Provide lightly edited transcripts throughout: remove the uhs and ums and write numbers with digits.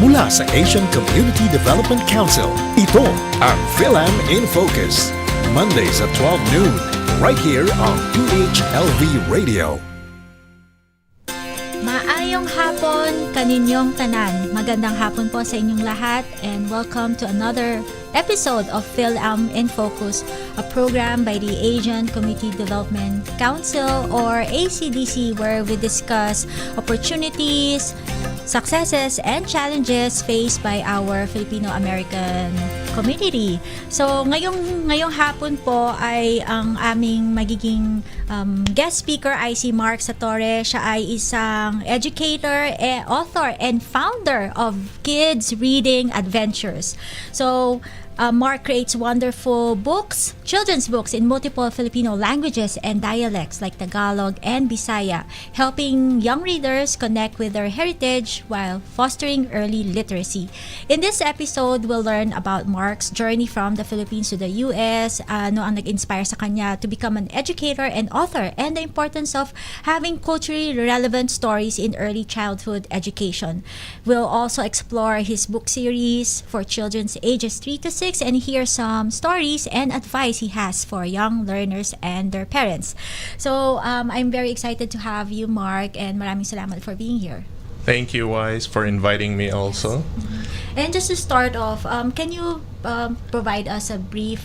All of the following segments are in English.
Mula sa Asian Community Development Council, ito ang Philam in Focus. Mondays at 12 noon, right here on PHLV Radio. Maayong hapon kaninyong tanan. Magandang hapon po sa inyong lahat and welcome to another episode of Philam in Focus, a program by the Asian Community Development Council or ACDC, where we discuss opportunities, successes, and challenges faced by our Filipino-American community. So ngayong hapon po ay ang aming magiging guest speaker ay si Mark Satorre. Siya ay isang educator, author, and founder of Kids Reading Adventures. So Mark creates wonderful books, children's books in multiple Filipino languages and dialects like Tagalog and Bisaya, helping young readers connect with their heritage while fostering early literacy. In this episode, we'll learn about Mark's journey from the Philippines to the US, ano ang nag-inspire sa kanya to become an educator and author, and the importance of having culturally relevant stories in early childhood education. We'll also explore his book series for children's ages 3 to 6 and hear some stories and advice he has for young learners and their parents. So I'm very excited to have you, Mark, and maraming salamat for being here. Thank you, Wise, for inviting me also. And just to start off, can you provide us a brief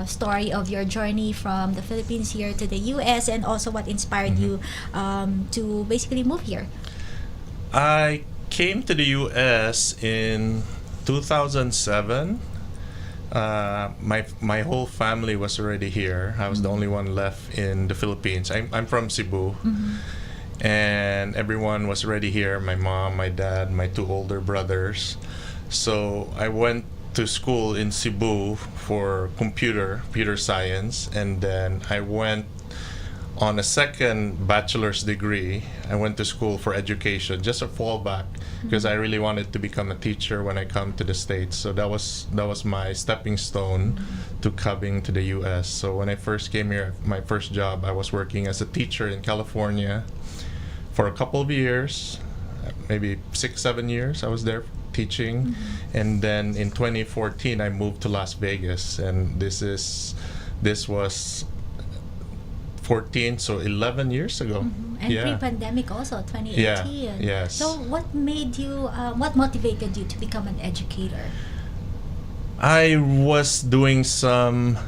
story of your journey from the Philippines here to the US, and also what inspired you to basically move here? I came to the US in 2007. My whole family was already here. I was the only one left in the Philippines. I'm from Cebu, and everyone was already here. My mom, my dad, my two older brothers. So I went to school in Cebu for computer science, and then I went on a second bachelor's degree. I went to school for education, just a fallback, because I really wanted to become a teacher when I come to the States. So that was my stepping stone to coming to the US. So when I first came here, my first job, I was working as a teacher in California for a couple of years, maybe 6-7 years I was there teaching. And then in 2014 I moved to Las Vegas, and this was 14, so 11 years ago. And pre-pandemic also, 2018. Yes. So what motivated you to become an educator? I was doing some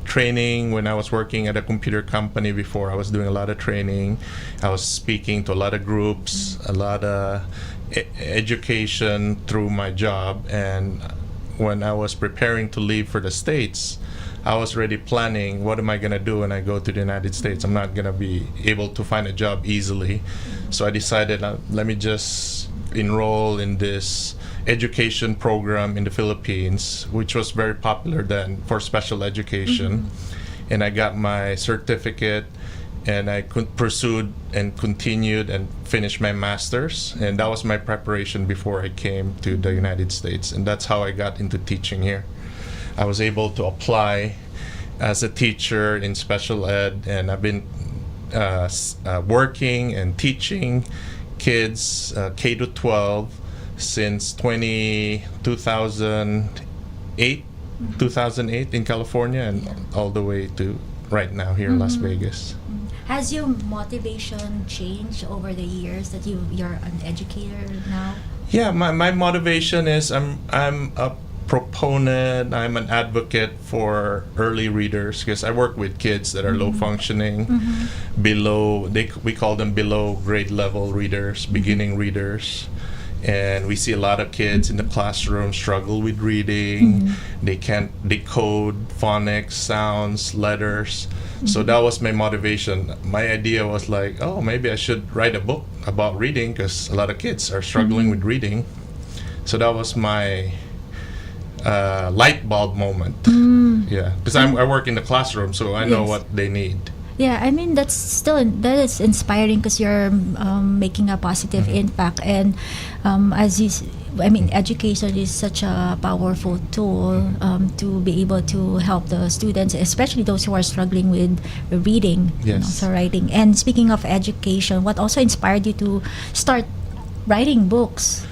training when I was working at a computer company before. I was doing a lot of training. I was speaking to a lot of groups, a lot of education through my job. And when I was preparing to leave for the States, I was already planning, what am I going to do when I go to the United States? I'm not going to be able to find a job easily. So I decided, let me just enroll in this education program in the Philippines, which was very popular then for special education. And I got my certificate, and I pursued and continued and finished my master's. And that was my preparation before I came to the United States. And that's how I got into teaching here. I was able to apply as a teacher in special ed, and I've been working and teaching kids K to 12 since 2008 in California, and all the way to right now here in Las Vegas. Has your motivation changed over the years that you're an educator now? Yeah, my motivation is I'm a proponent, I'm an advocate for early readers, because I work with kids that are low functioning, we call them below grade level readers, beginning readers. And we see a lot of kids in the classroom struggle with reading. They can't decode phonics, sounds, letters. So that was my motivation. My idea was like, oh, maybe I should write a book about reading, because a lot of kids are struggling with reading. So that was my light bulb moment. Yeah, because I work in the classroom, so I know what they need. Yeah, I mean that is inspiring, because you're making a positive impact, and education is such a powerful tool to be able to help the students, especially those who are struggling with reading and also writing. And speaking of education, what also inspired you to start writing books?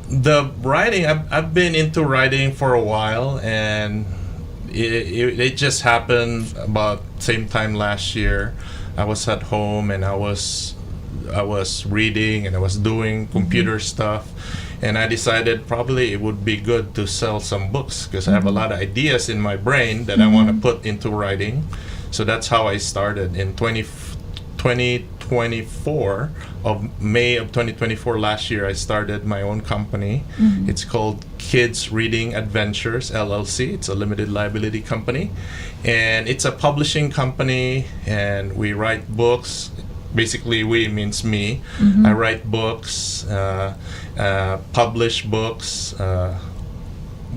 the writing, I've been into writing for a while, and it just happened about same time last year. I was at home and I was reading and I was doing computer stuff, and I decided probably it would be good to sell some books because I have a lot of ideas in my brain that I want to put into writing. So that's how I started in 2024 of May of 2024 last year. I started my own company. It's called Kids Reading Adventures LLC. It's a limited liability company, and it's a publishing company, and we write books. Basically, we means me. I write books, publish books.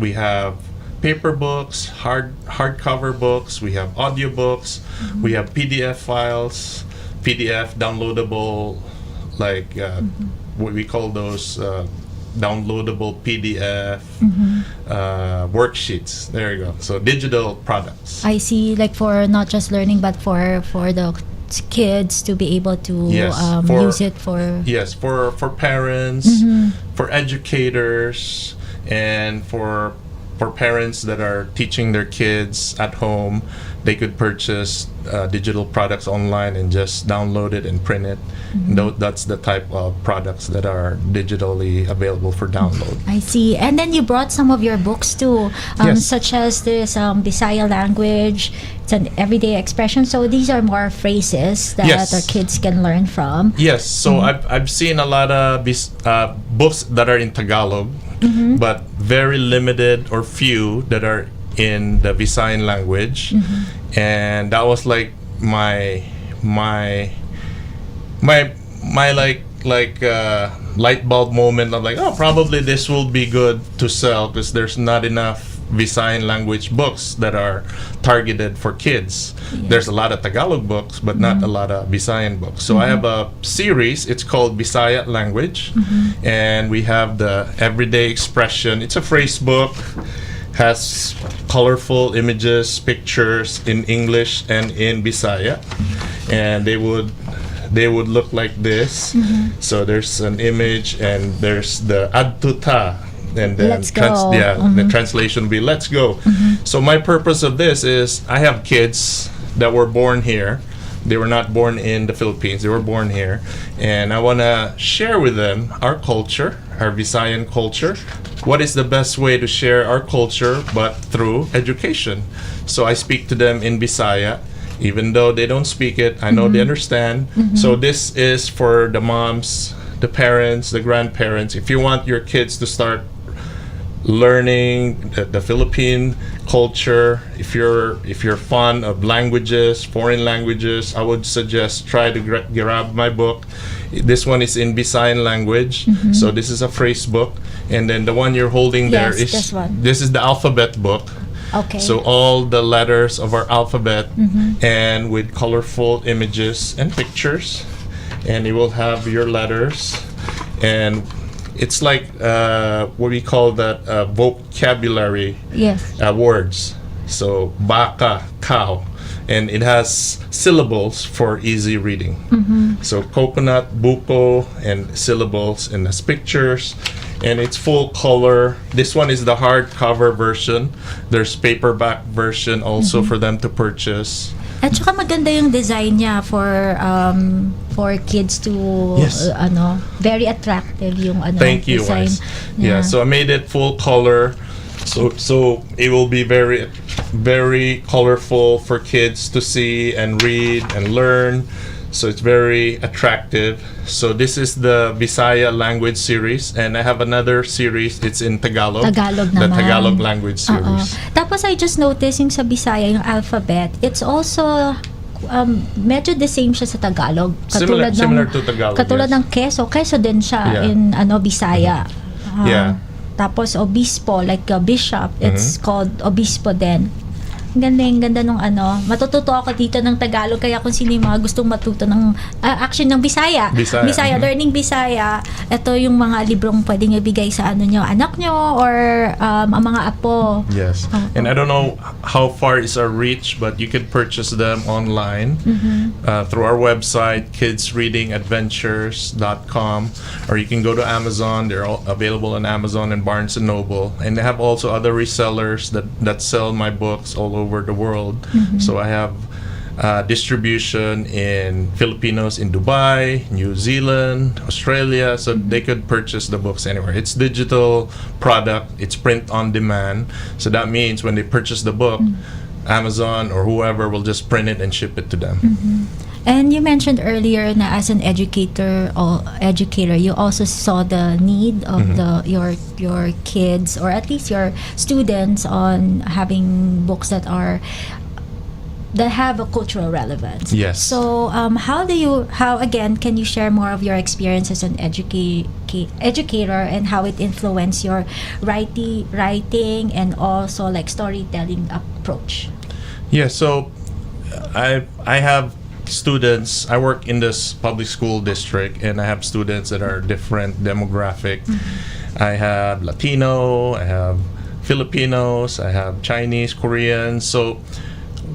We have paper books, hardcover books. We have audio books. We have PDF files, PDF downloadable, like what we call those downloadable PDF worksheets. There you go. So digital products. I see, like for not just learning, but for the kids to be able to use it for... Yes, for parents, for educators, and for parents that are teaching their kids at home. They could purchase digital products online and just download it and print it. That's the type of products that are digitally available for download. I see. And then you brought some of your books too, Yes. such as this Bisaya language. It's an everyday expression. So these are more phrases that Yes. our kids can learn from. Yes, so I've seen a lot of books that are in Tagalog, but very limited or few that are in the Visayan language, and that was like my light bulb moment of like, oh, probably this will be good to sell because there's not enough Visayan language books that are targeted for kids. There's a lot of Tagalog books, but not a lot of Visayan books. So I have a series. It's called Bisaya Language, and we have the everyday expression. It's a phrase book, has colorful images, pictures in English and in Bisaya, and they would look like this. So there's an image, and there's the adtuta, and then Let's go. the translation will be let's go. So my purpose of this is I have kids that were born here. They were not born in the Philippines. They were born here, and I want to share with them our culture, our Visayan culture. What is the best way to share our culture but through education? So I speak to them in Bisaya. Even though they don't speak it, I know they understand. So this is for the moms, the parents, the grandparents. If you want your kids to start learning the Philippine culture, if you're fond of languages, foreign languages, I would suggest try to grab my book. This one is in Visayan language, so this is a phrase book, and then the one you're holding there Yes, is this one. this is the alphabet book. Okay. So all the letters of our alphabet, and with colorful images and pictures, and you will have your letters, and it's like what we call that vocabulary Yes. words. So baka, cow, and it has syllables for easy reading. So coconut, buko, and syllables, and has pictures, and it's full color. This one is the hardcover version. There's paperback version also for them to purchase. At saka maganda yung design niya for kids to Yes. very attractive yung Thank you, design. Wise. Yeah, so I made it full color. So it will be very, very colorful for kids to see and read and learn. So it's very attractive. So this is the Bisaya language series, and I have another series. It's in Tagalog. Tagalog The naman. Tagalog language series. Tapos I just noticed yung sa Bisaya, yung alphabet, it's also medyo the same siya sa Tagalog. Similar to Tagalog, Katulad yes. ng keso. Keso din siya Yeah. in Bisaya. Yeah. Tapos obispo, like a bishop, it's called obispo din. Ganda nung ano. Matututo ako dito ng Tagalog, kaya kung sino yung mga gustong matuto ng action ng Bisaya. Bisaya. Learning Bisaya. Ito yung mga librong pwede nyo bigay sa ano nyo, anak nyo or ang mga apo. Yes. And I don't know how far is our reach, but you can purchase them online through our website, kidsreadingadventures.com, or you can go to Amazon. They're all available on Amazon and Barnes and Noble. And they have also other resellers that sell my books all over the world. So I have distribution in Filipinos in Dubai, New Zealand, Australia, so they could purchase the books anywhere. It's digital product, it's print on demand, so that means when they purchase the book, Amazon or whoever will just print it and ship it to them. And you mentioned earlier na as an educator, you also saw the need of your kids, or at least your students, on having books that have a cultural relevance. Yes. So how again can you share more of your experience as an educator and how it influenced your writing and also like storytelling approach? Yeah, so I have students. I work in this public school district, and I have students that are different demographic. I have Latino, I have Filipinos, I have Chinese, Koreans. So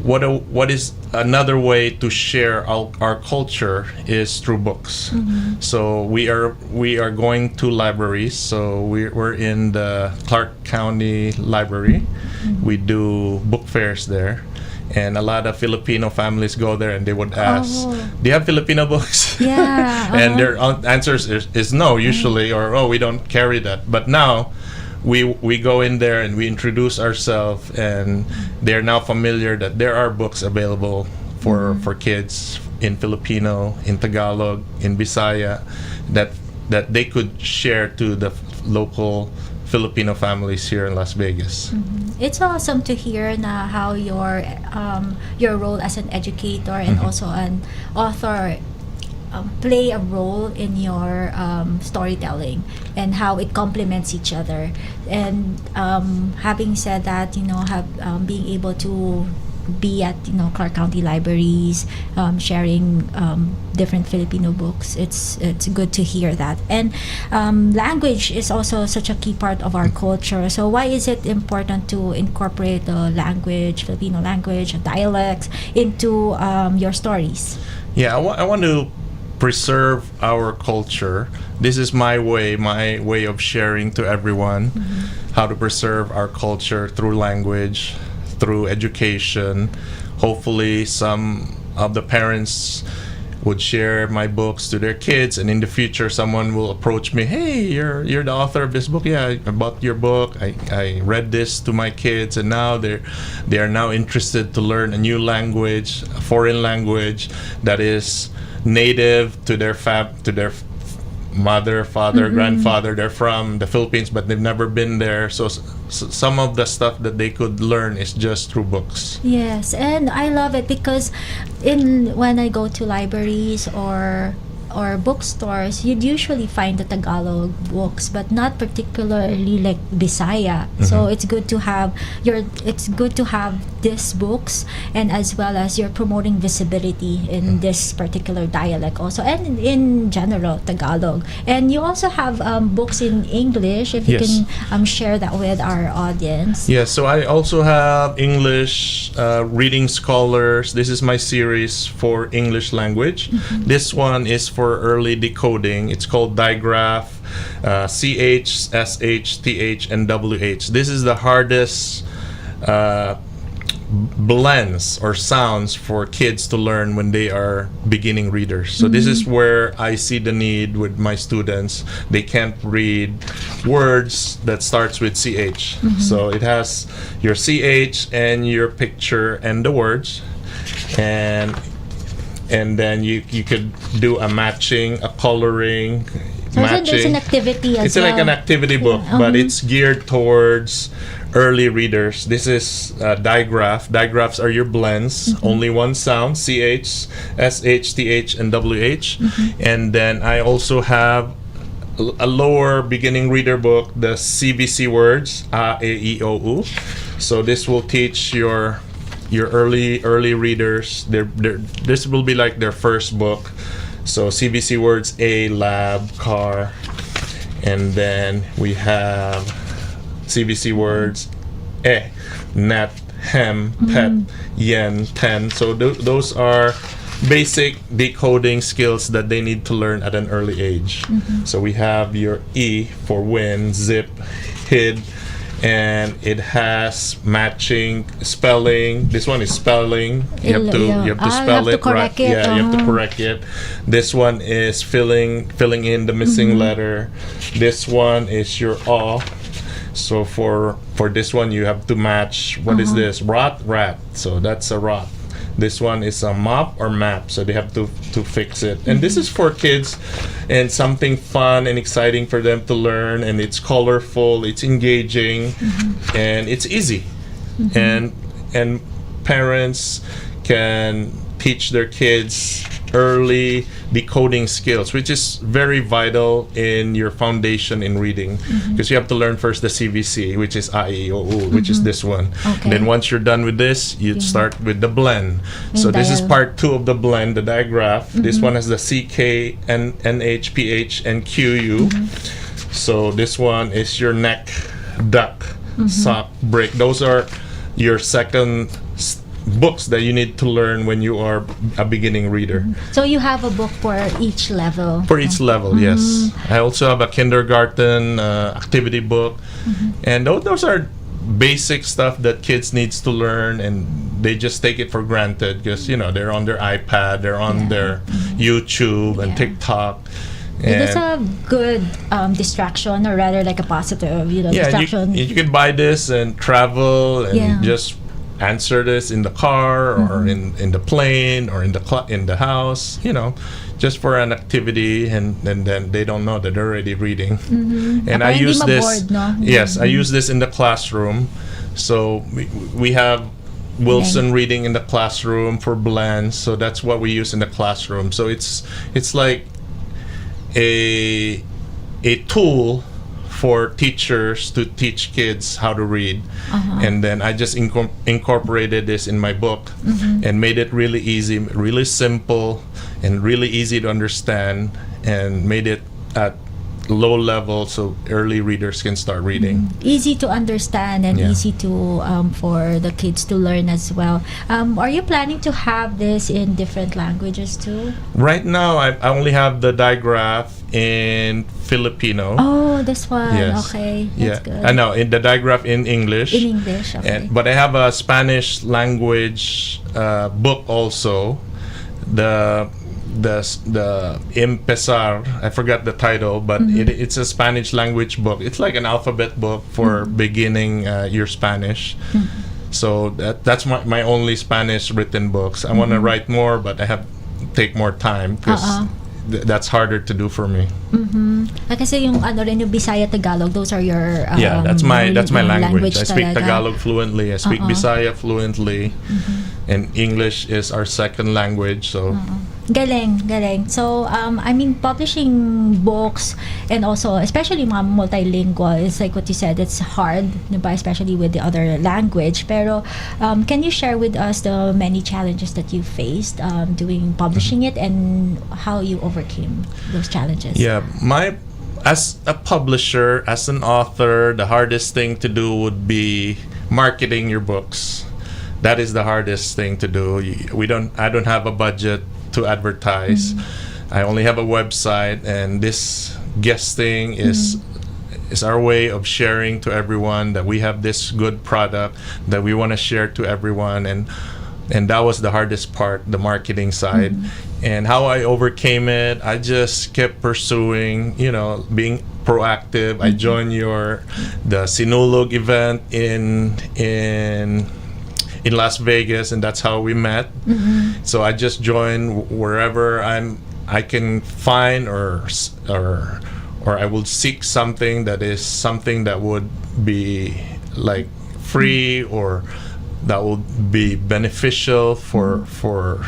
what is another way to share our culture is through books. So we are going to libraries. So we're in the Clark County Library. We do book fairs there. And a lot of Filipino families go there and they would ask, do you have Filipino books? Yeah. And their answers is no usually, or we don't carry that. But now we go in there and we introduce ourselves, and they're now familiar that there are books available for kids in Filipino, in Tagalog, in Bisaya, that they could share to the local Filipino families here in Las Vegas. It's awesome to hear na how your role as an educator and also an author play a role in your storytelling and how it complements each other. And having said that, being able to be at Clark County libraries, sharing different Filipino books. It's good to hear that. And language is also such a key part of our culture. So why is it important to incorporate the language, Filipino language, dialects into your stories? Yeah, I want to preserve our culture. This is my way of sharing to everyone how to preserve our culture through language, through education. Hopefully some of the parents would share my books to their kids, and in the future someone will approach me, hey, you're the author of this book. Yeah, I bought your book. I read this to my kids, and now they are now interested to learn a new language, a foreign language that is native to their mother, father, grandfather. They're from the Philippines, but they've never been there. So some of the stuff that they could learn is just through books. Yes, and I love it because when I go to libraries or bookstores, you'd usually find the Tagalog books, but not particularly like Bisaya. So it's good to have these books, and as well as you're promoting visibility in this particular dialect also, and in general Tagalog. And you also have books in English, if you Yes. can share that with our audience. Yeah, so I also have English reading scholars. This is my series for English language. This one is for early decoding. It's called Digraph, CH, SH, TH, and WH. This is the hardest blends or sounds for kids to learn when they are beginning readers. So this is where I see the need with my students. They can't read words that starts with CH. So it has your CH and your picture and the words, and then you could do a matching, a coloring, So there's an activity as it's like an activity book, but it's geared towards early readers. This is digraph. Digraphs are your blends. Only one sound: CH, SH, TH, and WH. And then I also have a lower beginning reader book, the CBC words, A, E, I, O, U. So this will teach your your early readers. This will be like their first book. So CVC words: a, lab, car, and then we have CVC words: net, hem, pet, yen, ten. So those are basic decoding skills that they need to learn at an early age. So we have your E for win, zip, hid, and it has matching spelling. This one is spelling. You have to spell it right. Yeah, you have to correct it. This one is filling in the missing letter. This one is your aw. So for this one you have to match. What is this? Rot, rat. So that's a rot. This one is a mop or map, so they have to fix it. And this is for kids, and something fun and exciting for them to learn, and it's colorful, it's engaging, and it's easy. And parents can teach their kids early decoding skills, which is very vital in your foundation in reading, because you have to learn first the CVC, which is A, E, O, U, which is this one. Okay. Then once you're done with this, you start with the blend. So this is part 2 of the blend, the digraph. This one has the CK, NH, PH, and QU. So this one is your neck, duck, sock, break. Those are your second books that you need to learn when you are a beginning reader. So you have a book for each level? For each level, yes. I also have a kindergarten activity book. And those are basic stuff that kids needs to learn, and they just take it for granted because, they're on their iPad, they're on their YouTube and TikTok. It is a good distraction, or rather like a positive, distraction. You can buy this and travel and just answer this in the car or in the plane or in the house, just for an activity, and then they don't know that they're already reading. And I use this. Bored, no? Yes, I use this in the classroom. So we have Wilson reading in the classroom for blends. So that's what we use in the classroom. So it's like a tool for teachers to teach kids how to read. And then I just incorporated this in my book and made it really easy, really simple, and really easy to understand, and made it at low level so early readers can start reading. Easy to understand and easy to for the kids to learn as well. Are you planning to have this in different languages too? Right now I only have the digraph in Filipino. Oh, this one. Yes. Okay, that's good. I know, in the digraph in English. In English, okay. But I have a Spanish language book also. The Empezar, I forgot the title, but it's a Spanish language book. It's like an alphabet book for beginning your Spanish. So that's my only Spanish written books. I want to write more, but I have to take more time because that's harder to do for me. Kasi yung yung Bisaya, Tagalog, those are your that's my language. I speak talaga. Tagalog fluently. I speak Bisaya fluently, and English is our second language. So Galing. So, publishing books, and also, especially mga multilingual, it's like what you said, it's hard, diba? Especially with the other language. Pero, can you share with us the many challenges that you faced doing publishing it, and how you overcame those challenges? Yeah, as a publisher, as an author, the hardest thing to do would be marketing your books. That is the hardest thing to do. I don't have a budget to advertise. I only have a website, and this guesting is our way of sharing to everyone that we have this good product that we want to share to everyone, and that was the hardest part, the marketing side. And how I overcame it, I just kept pursuing, being proactive. I joined the Sinulog event in Las Vegas, and that's how we met. So I just joined wherever I can find, or I will seek something that is something that would be like free or that will be beneficial for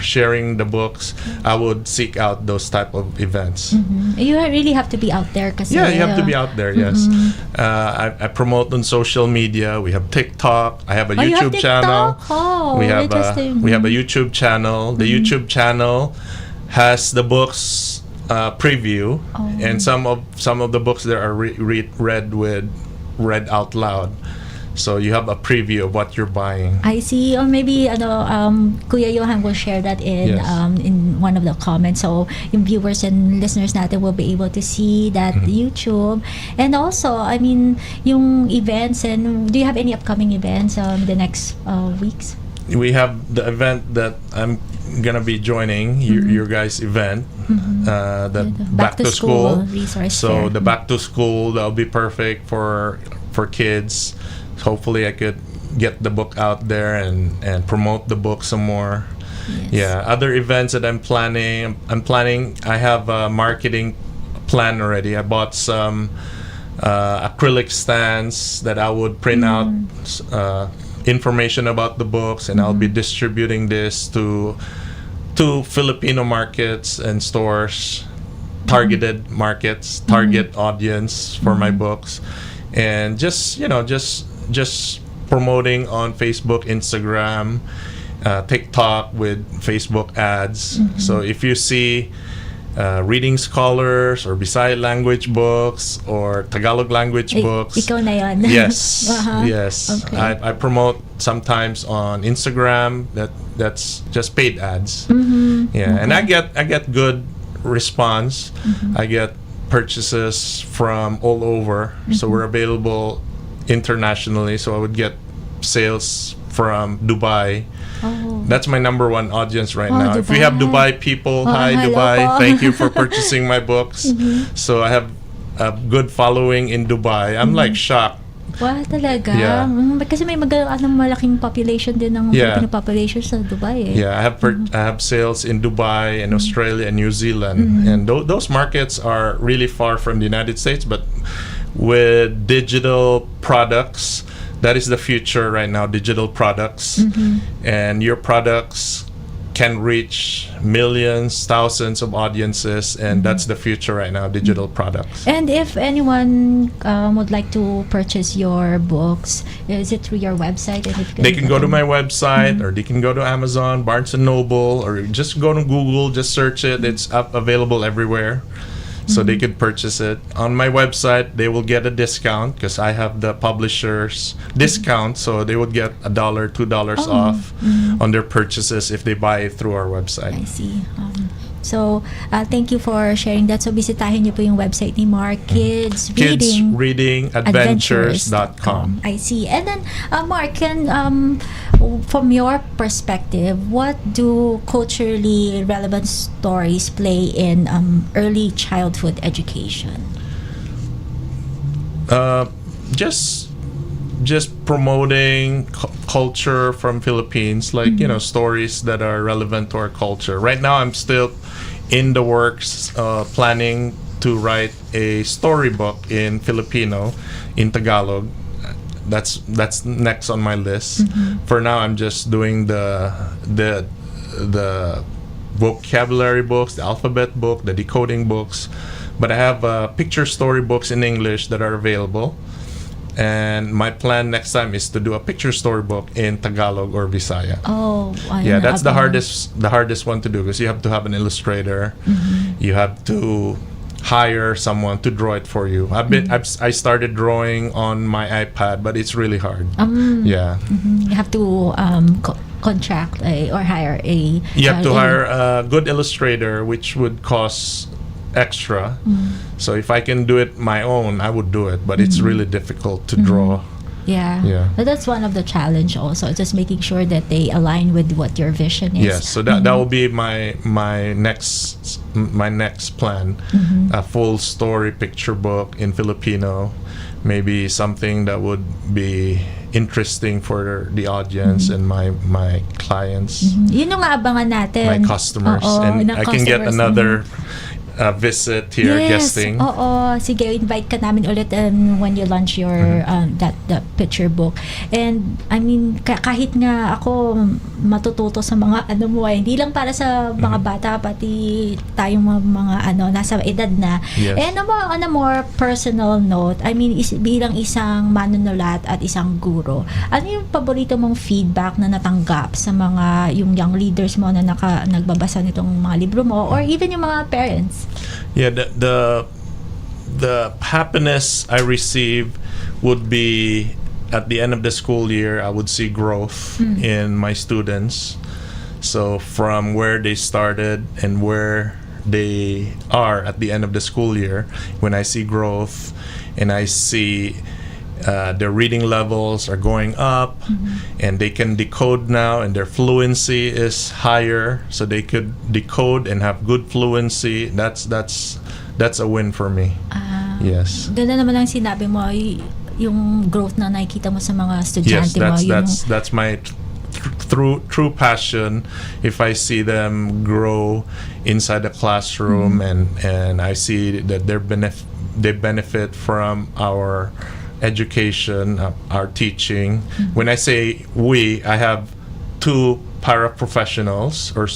sharing the books, I would seek out those type of events. You really have to be out there kasi. Yeah, you have to be out there. Yes, I promote on social media. We have TikTok. I have a you have YouTube channel. TikTok? Oh, we have interesting. we have a YouTube channel. The YouTube channel has the books preview, and some of the books there are read out loud. So you have a preview of what you're buying. I see. Or maybe Kuya Johan will share that in Yes. In one of the comments. So yung viewers and listeners natin will be able to see that YouTube. And also, I mean, yung events, and do you have any upcoming events the next weeks? We have the event that I'm gonna be joining, your guys' event, the back to school resource so fair. the back to school, that'll be perfect for kids. Hopefully I could get the book out there and promote the book some more. Yes. Yeah, other events that I'm planning, I have a marketing plan already. I bought some acrylic stands that I would print out information about the books, and I'll be distributing this to Filipino markets and stores, targeted markets, target audience for my books, and just promoting on Facebook, Instagram, TikTok with Facebook ads. So if you see reading scholars or Bisaya language books or Tagalog language books, Ikaw na yun. yes, Uh-huh. yes. Okay. I promote sometimes on Instagram. That's just paid ads. Yeah, and I get good response. I get purchases from all over. So we're available internationally. So I would get sales from Dubai. Oh. That's my number one audience right now. If we Dubai. have Dubai people, hi hello Dubai, po. thank you for purchasing my books. So I have a good following in Dubai. I'm like shocked. Wow, talaga? Yeah. Kasi may malaking population din ng Filipino population sa Dubai eh. Yeah, I have sales in Dubai and Australia and New Zealand, and those markets are really far from the United States. But with digital products, that is the future right now. Digital products, and your products can reach millions, thousands of audiences, and that's the future right now. Digital products. And if anyone would like to purchase your books, is it through your website? And if They can go to my website, or they can go to Amazon, Barnes and Noble, or just go to Google, just search it. It's available everywhere. So they could purchase it. On my website, they will get a discount because I have the publisher's discount. So they would get $1, $2 off on their purchases if they buy it through our website. I see. So, thank you for sharing that. So, bisitahin niyo po yung website ni Mark, KidsReadingAdventures.com. I see. And then, Mark, from your perspective, what do culturally relevant stories play in early childhood education? Just promoting culture from Philippines, like stories that are relevant to our culture. Right now, I'm still in the works, planning to write a storybook in Filipino, in Tagalog. That's next on my list. For now, I'm just doing the vocabulary books, the alphabet book, the decoding books. But I have picture storybooks in English that are available. And my plan next time is to do a picture storybook in Tagalog or Bisaya. Oh, yeah, that's the hardest one to do because you have to have an illustrator. You have to hire someone to draw it for you. I started drawing on my iPad, but it's really hard. Yeah. You have to contract or hire a. You have to hire a good illustrator, which would cost extra. So if I can do it my own, I would do it, but it's really difficult to draw. Yeah. But that's one of the challenge also, just making sure that they align with what your vision is. Yes, so that will be my next plan. A full story picture book in Filipino, maybe something that would be interesting for the audience and my clients. Yun yung aabangan natin. My customers, Oo, and ng I can get customers. another visit here, guesting. Oo. Sige, invite ka namin ulit when you launch your that picture book. And I mean, kahit nga ako matututo sa mga mo hindi lang para sa mga bata, pati tayong mga nasa edad na. Yes. And on a more personal note, I mean, bilang isang manunulat at isang guro, ano yung paborito mong feedback na natanggap sa mga yung young leaders mo na nagbabasa nitong mga libro mo, or even yung mga parents? Yeah, the happiness I receive would be at the end of the school year. I would see growth in my students. So from where they started and where they are at the end of the school year, when I see growth and I see their reading levels are going up, and they can decode now, and their fluency is higher, so they could decode and have good fluency. That's a win for me. Yes. Ganda naman ang sinabi mo, yung growth na nakikita mo sa mga estudyante mo. That's my true passion. If I see them grow inside the classroom, and I see that they benefit from our education, our teaching. When I say we, I have 2 paraprofessionals or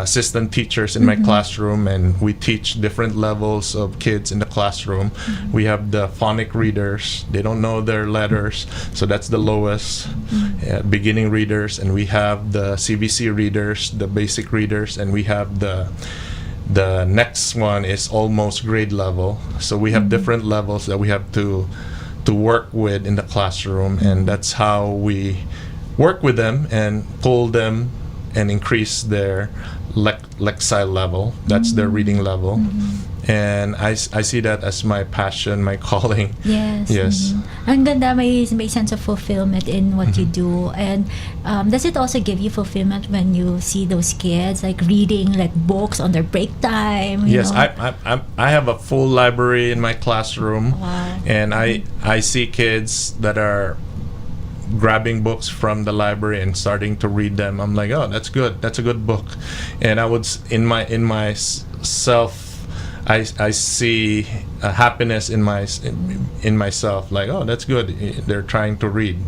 assistant teachers in my classroom, and we teach different levels of kids in the classroom. We have the phonic readers. They don't know their letters, so that's the lowest beginning readers. And we have the CBC readers, the basic readers, and we have the next one is almost grade level. So we have different levels that we have to work with in the classroom, and that's how we work with them and pull them and increase their lexile level. That's their reading level. And I see that as my passion, my calling. Yes. Ang ganda, may sense of fulfillment in what you do. And does it also give you fulfillment when you see those kids like reading like books on their break time? Yes, I have a full library in my classroom. Wow. And I see kids that are grabbing books from the library and starting to read them. I'm like, oh, that's good. That's a good book. And I would in myself, I see happiness in myself. Like, oh, that's good. They're trying to read.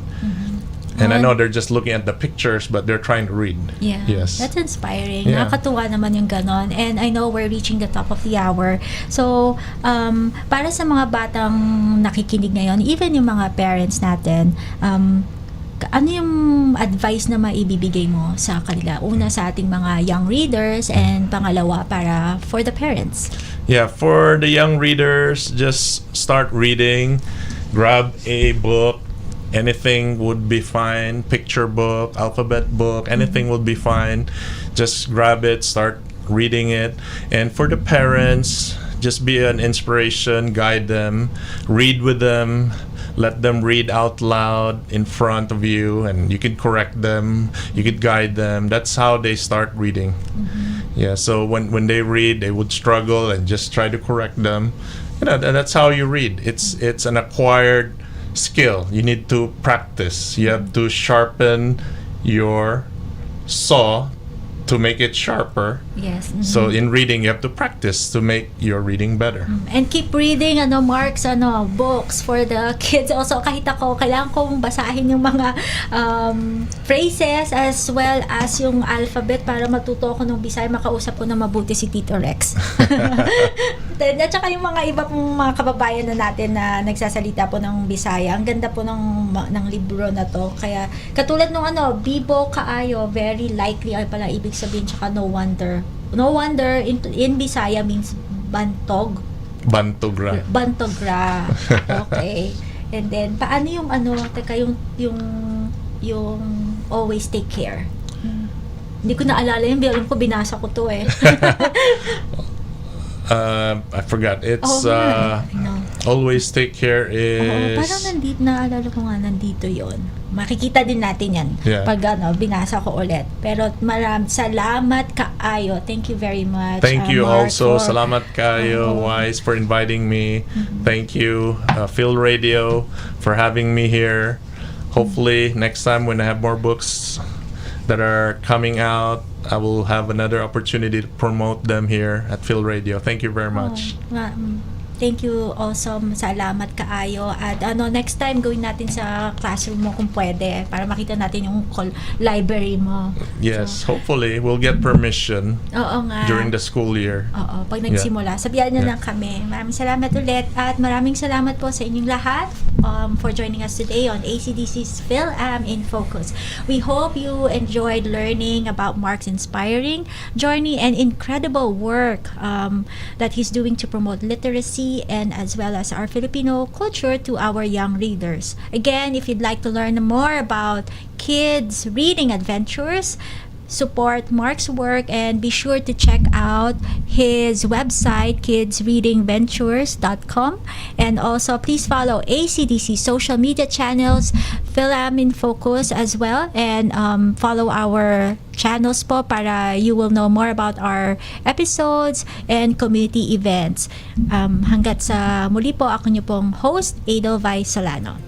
And I know they're just looking at the pictures, but they're trying to read. Yeah. Yes. That's inspiring. Yeah. Nakakatuwa naman yung ganon. And I know we're reaching the top of the hour. So, para sa mga batang nakikinig ngayon, even yung mga parents natin, ano yung advice na maibibigay mo sa kanila? Una, sa ating mga young readers, and pangalawa, for the parents. Yeah, for the young readers, just start reading. Grab a book. Anything would be fine. Picture book, alphabet book, anything would be fine. Just grab it, start reading it. And for the parents, just be an inspiration, guide them, read with them, let them read out loud in front of you, and you can correct them, you could guide them. That's how they start reading. Yeah, so when they read, they would struggle and just try to correct them. That's how you read. It's an acquired skill. You need to practice. You have to sharpen your saw to make it sharper. Yes. So in reading, you have to practice to make your reading better. And keep reading, Mark's books for the kids. Also, kahit ako, kailangan kong basahin yung mga phrases as well as yung alphabet para matuto ako ng Bisaya, makausap ko na mabuti si Tito Rex. At saka yung mga iba pong mga kababayan na natin na nagsasalita po ng Bisaya. Ang ganda po ng libro na to. Kaya katulad nung Bibo Kaayo, very likely ay pala ibig sabihin, tsaka no wonder. No wonder in Bisaya means bantog. Bantogra. Bantogra. Okay. And then paano yung yung always take care. Hindi ko naalala yun, alam ko binasa ko to eh. I forgot. It's no. Always take care is. Parang nandito, naalala ko nga nandito yon. Makikita din natin yan pag binasa ko ulit. Pero salamat kaayo. Thank you very much. Thank you Mark, also. Salamat kaayo, Wise, for inviting me. Thank you, Phil Radio, for having me here. Hopefully, next time when I have more books that are coming out, I will have another opportunity to promote them here at Phil Radio. Thank you very much. Thank you also. Salamat kaayo. At next time gawin natin sa classroom mo kung pwede para makita natin yung library mo. Yes, hopefully we'll get permission Oo nga. during the school year. Oo, pag nagsimula. Sabihan niyo lang kami. Maraming salamat ulit at maraming salamat po sa inyong lahat for joining us today on ACDC's Phil-Am in Focus. We hope you enjoyed learning about Mark's inspiring journey and incredible work that he's doing to promote literacy and as well as our Filipino culture to our young readers. Again, if you'd like to learn more about kids reading adventures, support Mark's work and be sure to check out his website kidsreadingventures.com, and also please follow ACDC social media channels, Phil-Am in Focus as well, and follow our channels po para you will know more about our episodes and community events. Hanggat sa muli po, ako niyo pong host, Edelvi Solano.